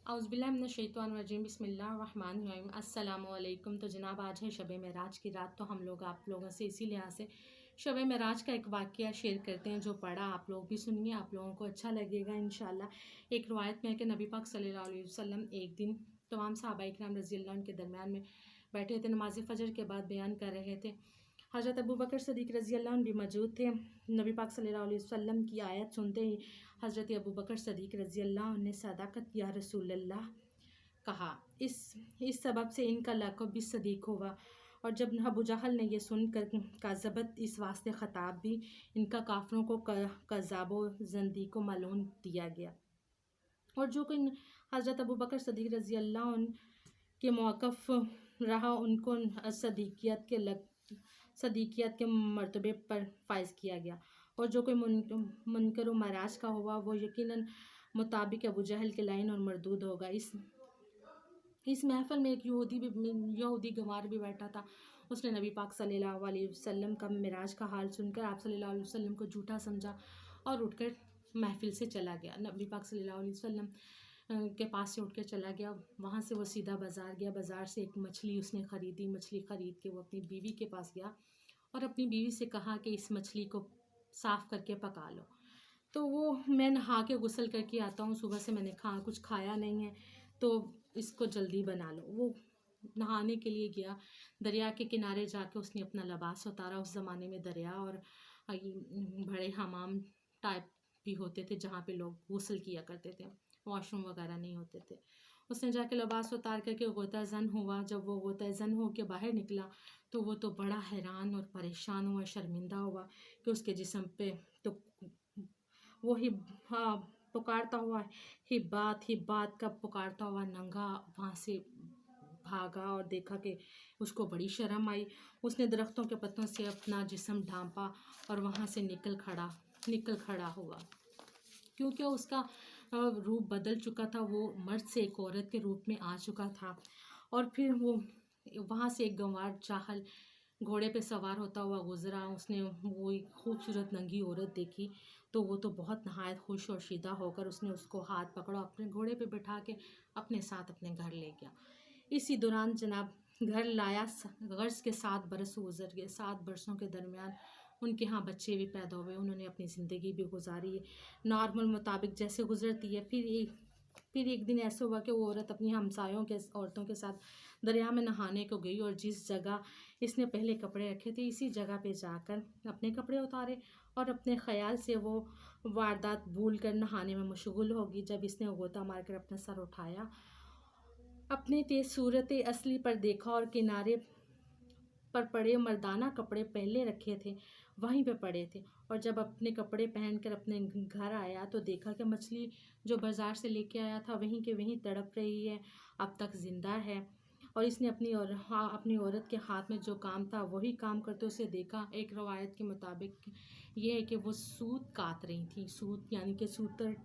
औज़ बिल्लाहि मिनश शैतानिर रजीम बिस्मिल्लाहिर्रहमानिर्रहीम अस्सलामु अलैकुम। तो जनाब आज है शब मेराज की रात। तो हम लोग आप लोगों से इसी लिहाज से शब मेराज का एक वाक़या शेयर करते हैं जो पढ़ा, आप लोग भी सुनिए, आप लोगों को अच्छा लगेगा इंशाअल्लाह। एक रवायत में है कि नबी पाक सल्लल्लाहु अलैहि वसल्लम एक दिन तमाम सहाबाए किराम रज़ियल्लाहु अन्हुम के दरमियान में बैठे थे, नमाज़ फ़जर के बाद बयान कर रहे थे। हज़रत अबू बकर सिद्दीक़ रज़ियल्लाहु अन्हु भी मौजूद थे। नबी पाक सल्लल्लाहु अलैहि वसल्लम की आयत सुनते ही हज़रत अबू बकर सिद्दीक़ रज़ियल्लाहु अन्हु ने सदाकत या रसूलल्लाह कहा। इस सबब से इनका लक़ब भी सदीक़ हुआ। और जब अबू जहल ने यह सुनकर काज़बत इस वास्ते ख़ताब भी इनका काफ़रों को कज़्ज़ाबो ज़ंदीक़ो मलऊन दिया गया। और जो कोई हज़रत अबू बकर सिद्दीक़ रज़ियल्लाहु अन्हु के मौक़िफ़ रहा उनको सदीक़ियत के मर्तबे पर फ़ाइज़ किया गया। और जो कोई मुनकर व मराज का हुआ वो यकीनन मुताबिक अबू जहल के लाइन और मरदूद होगा। इस महफ़िल में एक यहूदी गंवार भी बैठा था। उसने नबी पाक सल्लल्लाहु अलैहि वसल्लम का मिराज का हाल सुनकर आप सल्लल्लाहु अलैहि वसल्लम को झूठा समझा और उठकर महफ़िल से चला गया। नबी पाक सल्लल्लाहु अलैहि वसल्लम के पास से उठकर चला गया। वहाँ से वो सीधा बाज़ार गया। बाज़ार से एक मछली उसने ख़रीदी। मछली ख़रीद के वो अपनी बीवी के पास गया और अपनी बीवी से कहा कि इस मछली को साफ़ करके पका लो। तो वो, मैं नहा के गुस्ल करके आता हूँ, सुबह से मैंने कुछ खाया नहीं है, तो इसको जल्दी बना लो। वो नहाने के लिए गया, दरिया के किनारे जाके उसने अपना लिबास उतारा। उस ज़माने में दरिया और बड़े हमाम टाइप भी होते थे जहाँ पे लोग गुस्ल किया करते थे, वॉशरूम वगैरह नहीं होते थे। उसने जाके लिबास उतार करके गोताज़न हुआ। जब वो गोताज़न हो के बाहर निकला तो वो तो बड़ा हैरान और परेशान हुआ, शर्मिंदा हुआ कि उसके जिस्म पे तो वो पुकारता हुआ हिब्बात का पुकारता हुआ नंगा वहाँ से भागा और देखा कि उसको बड़ी शर्म आई। उसने दरख्तों के पत्तों से अपना जिस्म ढांपा और वहाँ से निकल खड़ा हुआ, क्योंकि उसका रूप बदल चुका था। वो मर्द से एक औरत के रूप में आ चुका था। और फिर वो वहाँ से एक गंवार जाहल घोड़े पे सवार होता हुआ गुज़रा। उसने वो एक खूबसूरत नंगी औरत देखी तो वो तो बहुत नहायत खुश और शीदा होकर उसने उसको हाथ पकड़ा, अपने घोड़े पे बिठा के अपने साथ अपने घर ले गया। इसी दौरान जनाब घर लाया, गर्ज़ के 7 बरस गुजर गए। 7 बरसों के दरमियान उनके यहाँ बच्चे भी पैदा हुए। उन्होंने अपनी ज़िंदगी भी गुजारी नॉर्मल मुताबिक जैसे गुजरती है। फिर एक दिन ऐसे हुआ कि वो औरत अपनी हमसायों के औरतों के साथ दरिया में नहाने को गई और जिस जगह इसने पहले कपड़े रखे थे इसी जगह पे जाकर अपने कपड़े उतारे और अपने ख़याल से वो वारदात भूल कर नहाने में मशगूल होगी। जब इसने गोता मारकर अपना सर उठाया, अपने तेज़ सूरत असली पर देखा और किनारे पर पड़े मर्दाना कपड़े पहले रखे थे वहीं पे पड़े थे। और जब अपने कपड़े पहनकर अपने घर आया तो देखा कि मछली जो बाज़ार से लेके आया था वहीं के वहीं तड़प रही है, अब तक ज़िंदा है। और इसने अपनी औरत के हाथ में जो काम था वही काम करते उसे देखा। एक रवायत के मुताबिक ये है कि वो सूत काट रही थी। सूत यानी कि सूतर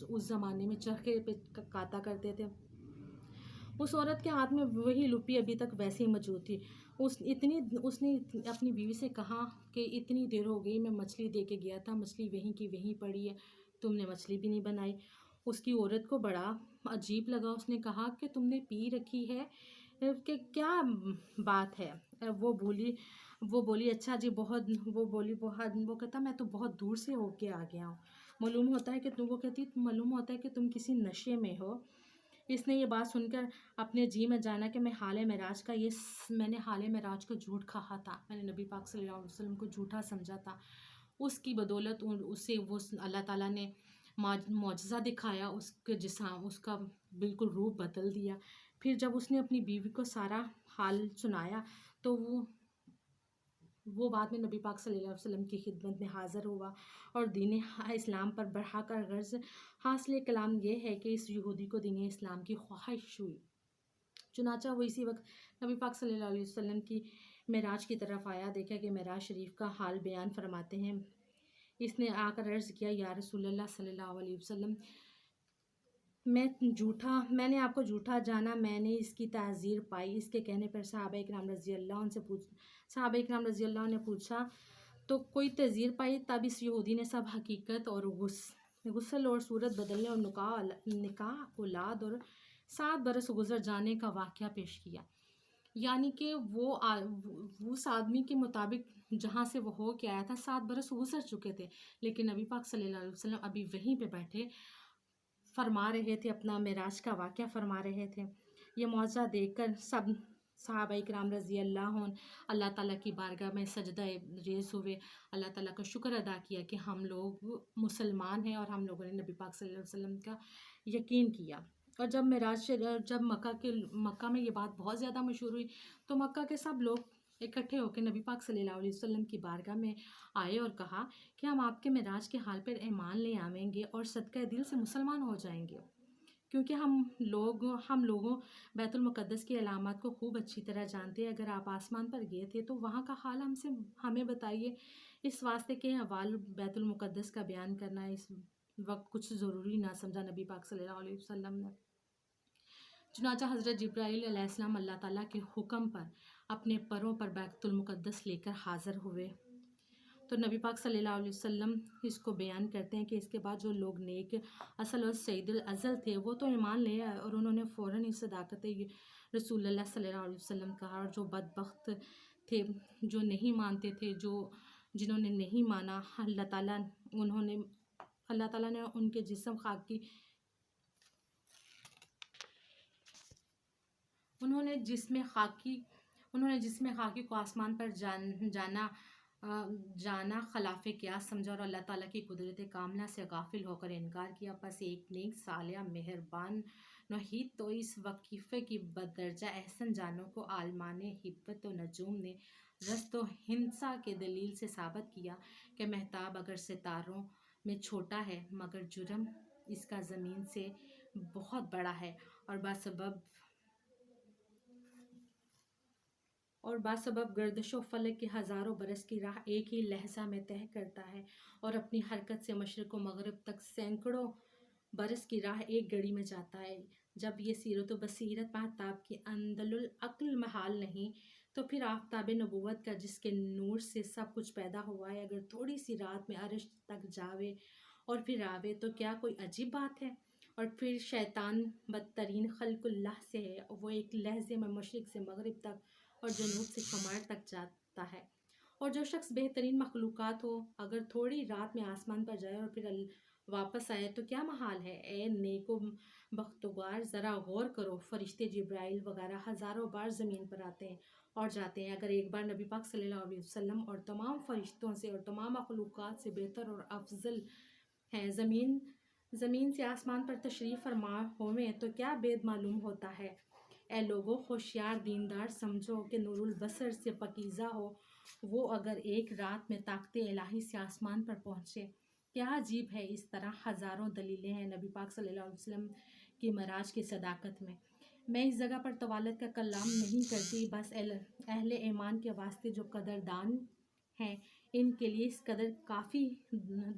उस ज़माने में चरखे पे काटा करते थे। उस औरत के हाथ में वही लुपी अभी तक वैसे ही मौजूद थी। उसने अपनी बीवी से कहा कि इतनी देर हो गई, मैं मछली दे के गया था, मछली वहीं की वहीं पड़ी है, तुमने मछली भी नहीं बनाई। उसकी औरत को बड़ा अजीब लगा। उसने कहा कि तुमने पी रखी है कि क्या बात है। वो बोली अच्छा जी बहुत। वो कहता मैं तो बहुत दूर से होके आ गया हूँ। मालूम होता है कि तुम किसी नशे में हो। इसने ये बात सुनकर अपने जी में जाना कि मैंने हाले मेराज को झूठ कहा था, मैंने नबी पाक सल्लल्लाहु अलैहि वसल्लम को झूठा समझा था। उसकी बदौलत उसे वो अल्लाह ताला ने मौजज़ा दिखाया, उसका बिल्कुल रूप बदल दिया। फिर जब उसने अपनी बीवी को सारा हाल सुनाया तो वो बाद में नबी पाक सल्लल्लाहु अलैहि वसल्लम की खिदमत में हाज़िर हुआ और दीन इस्लाम पर बढ़ाकर गर्ज़ हासिल कलाम ये है कि इस यहूदी को दीन इस्लाम की ख्वाहिश हुई। चुनाचा वो इसी वक्त नबी पाक सल्लल्लाहु अलैहि वसल्लम की मेराज की तरफ आया। देखा कि मेराज शरीफ का हाल बयान फरमाते हैं। इसने आकर अर्ज़ किया, या रसूलल्लाह सल्लल्लाहु अलैहि वसल्लम, मैंने आपको झूठा जाना, मैंने इसकी ताज़ीर पाई। इसके कहने पर सहाबा इकराम रज़ियल्लाहु ने पूछा तो कोई ताज़ीर पाई? तब इस यहूदी ने सब हकीकत और غسل اور صورت بدلنے اور نکاح اولاد اور 7 برس گزر جانے کا واقعہ پیش کیا، یعنی کہ وہ اس آدمی کے مطابق جہاں سے وہ ہو کے آیا تھا 7 برس گزر چکے تھے، لیکن نبی پاک صلی اللہ علیہ وسلم ابھی وہیں پہ بیٹھے فرما رہے تھے، اپنا معراج کا واقعہ فرما رہے تھے۔ یہ معجزہ دیکھ کر سب صحابہ اکرام رضی اللہ عنہ اللہ تعالیٰ کی بارگاہ میں سجدہ ریز ہوئے، اللہ تعالیٰ کا شکر ادا کیا کہ ہم لوگ مسلمان ہیں اور ہم لوگوں نے نبی پاک صلی اللہ علیہ وسلم کا یقین کیا۔ اور جب مکہ میں یہ بات بہت زیادہ مشہور ہوئی تو مکہ کے سب لوگ اکٹھے ہو کے نبی پاک صلی اللہ علیہ وسلم کی بارگاہ میں آئے اور کہا کہ ہم آپ کے معراج کے حال پر ایمان لے آویں گے اور صدقہ دل سے مسلمان ہو جائیں گے، کیونکہ ہم لوگوں بیت المقدس کی علامات کو خوب اچھی طرح جانتے ہیں۔ اگر آپ آسمان پر گئے تھے تو وہاں کا حال ہمیں بتائیے، اس واسطے کے حوال بیت المقدس کا بیان کرنا اس وقت کچھ ضروری نہ سمجھا نبی پاک صلی اللہ علیہ وسلم نے۔ چنانچہ حضرت جبرائیل علیہ السلام اللہ تعالیٰ کے حکم پر اپنے پروں پر بیت المقدس لے کر حاضر ہوئے، تو نبی پاک صلی اللہ علیہ وسلم اس کو بیان کرتے ہیں کہ اس کے بعد جو لوگ نیک اصل اور سید الازل تھے وہ تو ایمان لے آئے اور انہوں نے فوراً اس صداقت رسول اللہ صلی اللہ علیہ وسلم کہا، اور جو بدبخت تھے، جو نہیں مانتے تھے، جنہوں نے نہیں مانا، اللہ تعالیٰ نے ان کے جسم خاکی انہوں نے جسم خاکی کو آسمان پر جانا خلاف قیاس سمجھا اور اللہ تعالیٰ کی قدرت کاملہ سے غافل ہو کر انکار کیا۔ پس ایک نیک صالح مہربان نوحید تو اس وقیفے کی بدرجہ احسن جانوں کو عالمان حبت و نجوم نے رست و ہندسہ کے دلیل سے ثابت کیا کہ مہتاب اگر ستاروں میں چھوٹا ہے مگر جرم اس کا زمین سے بہت بڑا ہے، اور باسبب گردش و فلک کے ہزاروں برس کی راہ ایک ہی لحظہ میں طے کرتا ہے، اور اپنی حرکت سے مشرق و مغرب تک سینکڑوں برس کی راہ ایک گھڑی میں جاتا ہے۔ جب یہ سیرت و بصیرت مہتاب کی اندل العقل محال نہیں، تو پھر آفتاب نبوت کا جس کے نور سے سب کچھ پیدا ہوا ہے اگر تھوڑی سی رات میں عرش تک جاوے اور پھر آوے تو کیا کوئی عجیب بات ہے؟ اور پھر شیطان بدترین خلق اللہ سے ہے، وہ ایک لحظے میں مشرق سے مغرب تک اور جنوب سے شمال تک جاتا ہے، اور جو شخص بہترین مخلوقات ہو اگر تھوڑی رات میں آسمان پر جائے اور پھر واپس آئے تو کیا محال ہے؟ اے نیکو بختگار، ذرا غور کرو، فرشتے جبرائیل وغیرہ ہزاروں بار زمین پر آتے ہیں اور جاتے ہیں، اگر ایک بار نبی پاک صلی اللہ علیہ وسلم اور تمام فرشتوں سے اور تمام مخلوقات سے بہتر اور افضل ہیں زمین سے آسمان پر تشریف فرما ہوئے تو کیا بید معلوم ہوتا ہے؟ اے لوگو ہوشیار دیندار، سمجھو کہ نور البصر سے پاکیزہ ہو وہ اگر ایک رات میں طاقت الہی سے آسمان پر پہنچے، کیا عجیب ہے؟ اس طرح ہزاروں دلیلیں ہیں نبی پاک صلی اللہ علیہ وسلم کی معراج کی صداقت میں اس جگہ پر طوالت کا کلام نہیں کرتی، بس اہل ایمان کے واسطے جو قدردان ہیں ان کے لیے اس قدر کافی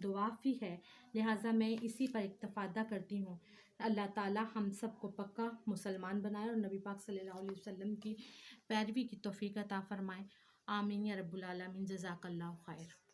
دوافی ہے، لہٰذا میں اسی پر اکتفا کرتی ہوں۔ اللہ تعالیٰ ہم سب کو پکا مسلمان بنائے اور نبی پاک صلی اللہ علیہ وسلم کی پیروی کی توفیق عطا فرمائے، آمین یا رب العالمین، جزاک اللہ خیر۔